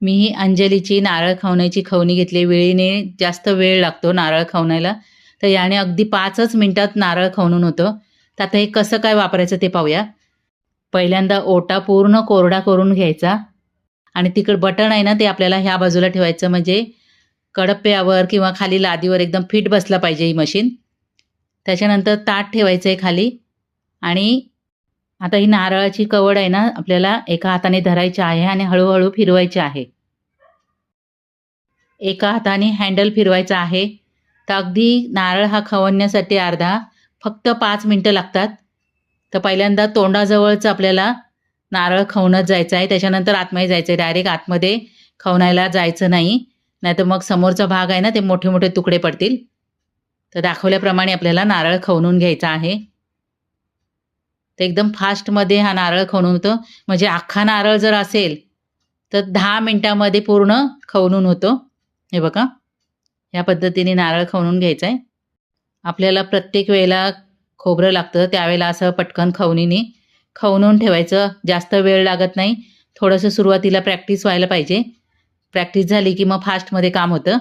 मी ही अंजलीची नारळ खवण्याची खवणी घेतली. वेळेने जास्त वेळ लागतो नारळ खवणायला, तर याने अगदी 5च मिनिटात नारळ खवणून होतं. तर आता हे कसं काय वापरायचं ते पाहूया. पहिल्यांदा ओटा पूर्ण कोरडा करून घ्यायचा आणि तिकडे बटन आहे ना, ते आपल्याला ह्या बाजूला ठेवायचं, म्हणजे कडप्प्यावर किंवा खाली लादीवर एकदम फिट बसला पाहिजे ही मशीन. त्याच्यानंतर ताट ठेवायचं आहे खाली आणि आता ही नारळाची कवड आहे ना, आपल्याला एका हाताने धरायची आहे आणि हळूहळू फिरवायची आहे. एका हाताने हँडल फिरवायचा आहे. तर अगदी नारळ हा खवणण्यासाठी फक्त 5 मिनिटं लागतात. तर पहिल्यांदा तोंडाजवळच आपल्याला नारळ खवणत जायचं आहे. त्याच्यानंतर आतमध्ये जायचं आहे. डायरेक्ट आतमध्ये खवणायला जायचं नाही. नाहीतर मग समोरचा भाग आहे ना, ते मोठे मोठे तुकडे पडतील. तर दाखवल्याप्रमाणे आपल्याला नारळ खवणून घ्यायचा आहे. तर एकदम फास्टमध्ये हा नारळ खवणून होतो. म्हणजे अख्खा नारळ जर असेल तर 10 मिनिटामध्ये पूर्ण खवणून होतो. हे बघा, या पद्धतीने नारळ खवणून घ्यायचा आहे. आपल्याला प्रत्येक वेळेला खोबरं लागतं, त्यावेळेला असं पटकन खवणीने खवणून ठेवायचं. जास्त वेळ लागत नाही. थोडंसं सुरुवातीला प्रॅक्टिस व्हायला पाहिजे. प्रॅक्टिस झाली की मग फास्टमध्ये काम होतं.